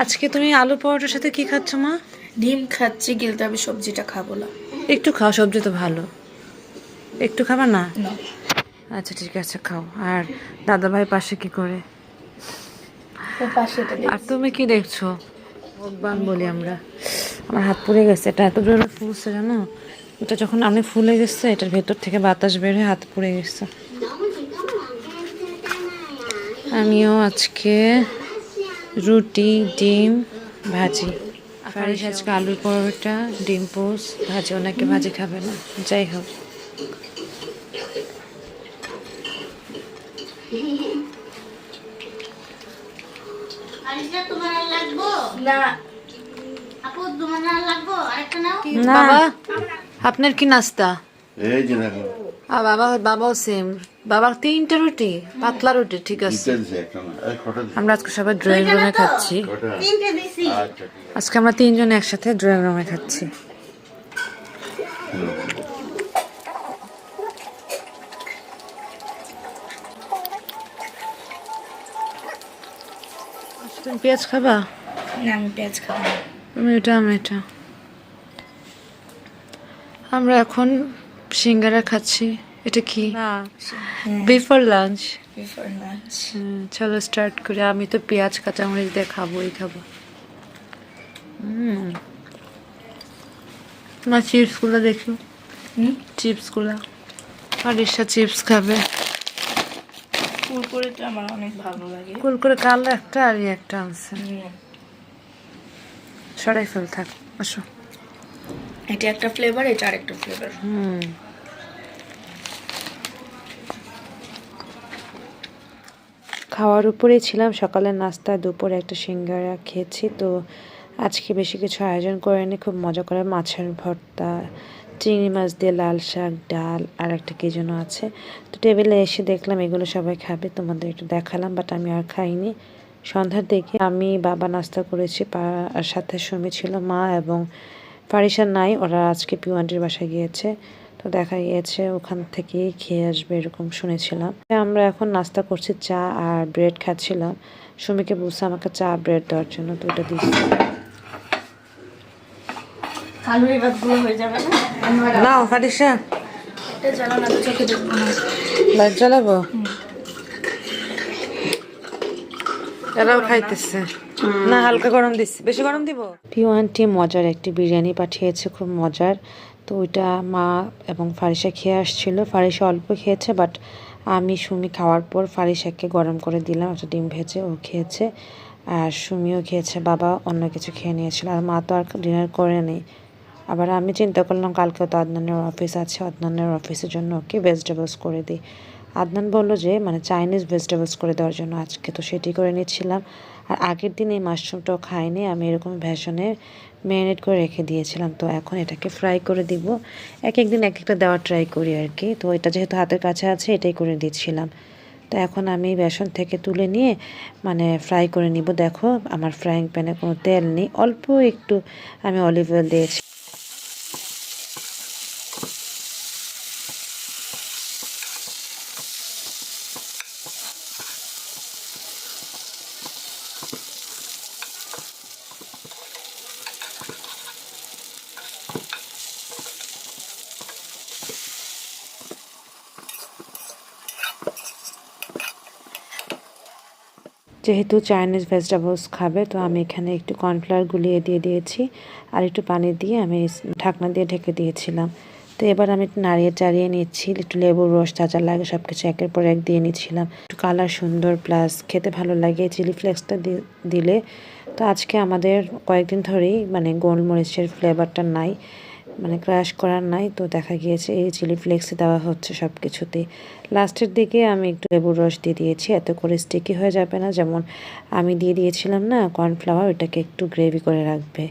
আজকে তুমি আলু পরোটার সাথে কি খাচ্ছ মা? ডিম খাচ্ছি, কিন্তু আমি সবজিটা খাবো না। একটু খাও, সবজি তো ভালো। একটু খাবা না? না, আচ্ছা ঠিক আছে, খাও। আর দাদা ভাই পাশে কি করে? ওর পাশেটা আর দেখছি। তুমি কি দেখছো? ভগবান বলি আমরা। আমার হাত পুড়ে গেছে, এটা এত জোরে ফুলছে জানো। এটা যখন অনেক ফুলে গেছে, এটার ভেতর থেকে বাতাস বের হয়ে হাত পুড়ে গেছে। আমিও আজকে রুটি, ডিম, ভাজি। ফারিস আজকে আলুর পরোটা, ডিম পোস্ট, ভাজি। ওনাকে ভাজি খাবে না, যাই হোক। না, বাবা, আপনার কি নাস্তা? এই যে দেখো বাবাও সেম। বাবার 3টা রুটি, পাতলা রুটি, ঠিক আছে। দুইটা দিছে, একটা না, এই কটা দিছে? আমরা আজকে সবাই ড্রয়িং রুমে খাচ্ছি। কটা? আচ্ছা, ঠিক আছে। আজকে আমরা 3জন একসাথে ড্রয়িং রুমে খাচ্ছি। তুমি পেঁয়াজ খাবা? না, আমি পেঁয়াজ খাবো না। তুমি এটা, আমি এটা। আমরা এখন সিঙ্গারা খাচ্ছি। এটা কি? Before lunch. Before lunch. চলো স্টার্ট করি। আমি তো পেঁয়াজ কাঁচামরিচ দিয়ে খাবোই খাবো। তোমার চিপসগুলো দেখো, চিপসগুলো। ফারিসা চিপস খাবে। কুরকুরেটা আমার অনেক ভালো লাগে। কুরকুরে কালো একটা আর একটা আনছে। সরাই ফেল, থাক, আসো। এটা একটা ফ্লেভার, এটা আরেকটা ফ্লেভার। খাওয়ার উপরেই ছিলাম। সকালের নাস্তা, দুপুরে একটা সিঙ্গারা খেয়েছি। তো আজকে বেশি কিছু আয়োজন করিনি, খুব মজা করে মাছের ভর্তা, চিংড়ি মাছ দিয়ে লাল শাক, ডাল আর একটা কি যেন আছে। তো টেবিলে এসে দেখলাম এগুলো সবাই খাবে, তোমাদের একটু দেখালাম, বাট আমি আর খাইনি। সন্ধ্যার দিকে আমি বাবা নাস্তা করেছি, আর সাথে সুমি ছিল, মা এবং ফারিসা নাই, ওরা আজকে পিওয়ান্টির বাসায় গিয়েছে। তো দেখা গিয়েছে ওখান থেকেই খেয়ে আসবে এরকম শুনেছিলাম। আমরা এখন নাস্তা করছি, চা আর ব্রেড খাচ্ছিলাম। সুমিকে বলছে আমাকে চা ব্রেড দেওয়ার জন্য, তো ওটা দিচ্ছি। আলু এই ভাতগুলো হয়ে যাবে না? নাও ফারিসা, এটা জ্বালানো, না তো চোখে দেখবো না। লাইট জ্বালাবো। এরাও খাইতেছে না, হালকা গরম দিচ্ছি, বেশি গরম দিব? পিওয়ানটি মজার একটি বিরিয়ানি পাঠিয়েছে, খুব মজার। তো ওইটা মা এবং ফারিসা খেয়ে আসছিল। ফারিসা অল্প খেয়েছে, বাট আমি সুমি খাওয়ার পর ফারিসাকে গরম করে দিলাম একটা ডিম ভেজে, ও খেয়েছে। আর সুমিও খেয়েছে, বাবা অন্য কিছু খেয়ে নিয়েছিল। আর মা তো আর ডিনার করে নেই। আবার আমি চিন্তা করলাম কালকে তো আদনানের অফিস আছে, আদনানের অফিসের জন্য ওকে ভেজিটেবলস করে দিই। আদনান বললো যে মানে চাইনিজ ভেজিটেবলস করে দেওয়ার জন্য আজকে, তো সেটি করে নিচ্ছিলাম। আর আগের দিন এই মাশরুমটাও খাইনি, আমি এরকম ভ্যাসনে ম্যারিনেট করে রেখে দিয়েছিলাম। তো এখন এটাকে ফ্রাই করে দিব। এক একদিন এক একটা দেওয়ার ট্রাই করি আর কি। তো এটা যেহেতু হাতের কাছে আছে, এটাই করে দিচ্ছিলাম। তো এখন আমি বেসন থেকে তুলে নিয়ে মানে ফ্রাই করে নিব। দেখো আমার ফ্রাইং প্যানে কোনো তেল নেই, অল্প একটু আমি অলিভ অয়েল দিয়েছি। যেহেতু চাইনিজ ভেজিটেবলস খাবে, তো আমি এখানে একটু কর্নফ্লাওয়ার গুলিয়ে দিয়ে দিয়েছি আর একটু পানি দিয়ে আমি ঢাকনা দিয়ে ঢেকে দিয়েছিলাম। তো এবার আমি একটু নাড়িয়ে চাড়িয়ে নিচ্ছি, একটু লেবুর রস যা যা লাগে সব কিছু একের পর এক দিয়ে নিচ্ছিলাম। একটু কালার সুন্দর, প্লাস খেতে ভালো লাগে চিলি ফ্লেক্সটা দিলে। তো আজকে আমাদের কয়েকদিন ধরেই মানে গোলমরিচের ফ্লেভারটা নাই, মানে ক্রাশ করার নাই। তো দেখা গিয়েছে এই চিলি ফ্লেক্সে দেওয়া হচ্ছে সব কিছুতেই। লাস্টের দিকে আমি একটু লেবুর রস দিয়ে দিয়েছি, এত করে স্টিকি হয়ে যাবে না, যেমন আমি দিয়ে দিয়েছিলাম না কর্নফ্লাওয়ার, ওইটাকে একটু গ্রেভি করে রাখবে।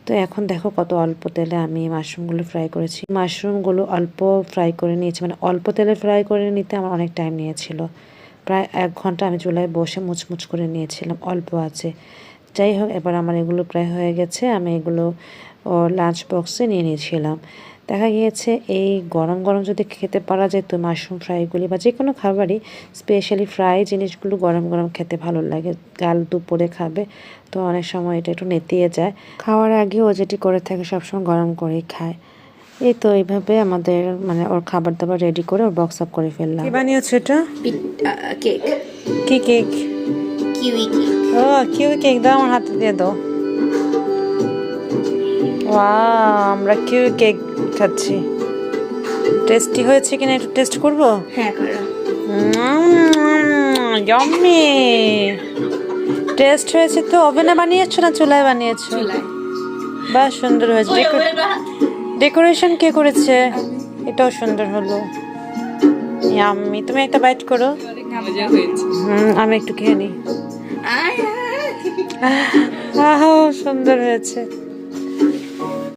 তো এখন দেখো কত অল্প তেলে আমি মাশরুমগুলো ফ্রাই করেছি। মাশরুমগুলো অল্প ফ্রাই করে নিয়েছি, মানে অল্প তেলে ফ্রাই করে নিতে আমার অনেক টাইম নিয়েছিল। প্রায় 1 ঘন্টা আমি চুলায় বসে মুচমুচ করে নিয়েছিলাম অল্প আছে। যাই হোক, এবার আমার এগুলো প্রায় হয়ে গেছে। আমি এগুলো লাঞ্চ বক্সে নিয়ে নিয়েছিলাম। তো দেখা গিয়েছে এই গরম গরম যদি খেতে পারা যেত মাশরুম ফ্রাইগুলি বা যে কোনো খাবারই, স্পেশালি ফ্রাই জিনিসগুলো গরম গরম খেতে ভালো লাগে। কাল দুপুরে খাবে তো অনেক সময় এটা একটু নেতিয়ে যায়। খাওয়ার আগে ও যেটি করে থাকে সবসময় গরম করেই খায়। এই তো এইভাবে আমাদের মানে ওর খাবার দাবার রেডি করে ওর বক্স আপ করে ফেললাম। কি বানিয়েছো এটা? কেক, কি কেক? Kiwi cake. ও কিউই কেক, দাও আমার হাতে দিয়ে দাও। ওয়াও, আমরা কিউই কেক খাচ্ছি। টেস্টি হয়েছে কিনা একটু টেস্ট করবো? হ্যাঁ করো। ইয়াম্মি টেস্ট হয়েছে তো। ওভেনে বানিয়েছো না চুলায় বানিয়েছো? চুলায়। বাহ সুন্দর হয়েছে। ডেকোরেশন কে করেছে? এটাও সুন্দর হলো। ইয়াম্মি, তুমি একটা বাইট করো। মজা হয়েছে। আমি একটু খেয়ে নিই। আহ সুন্দর হয়েছে।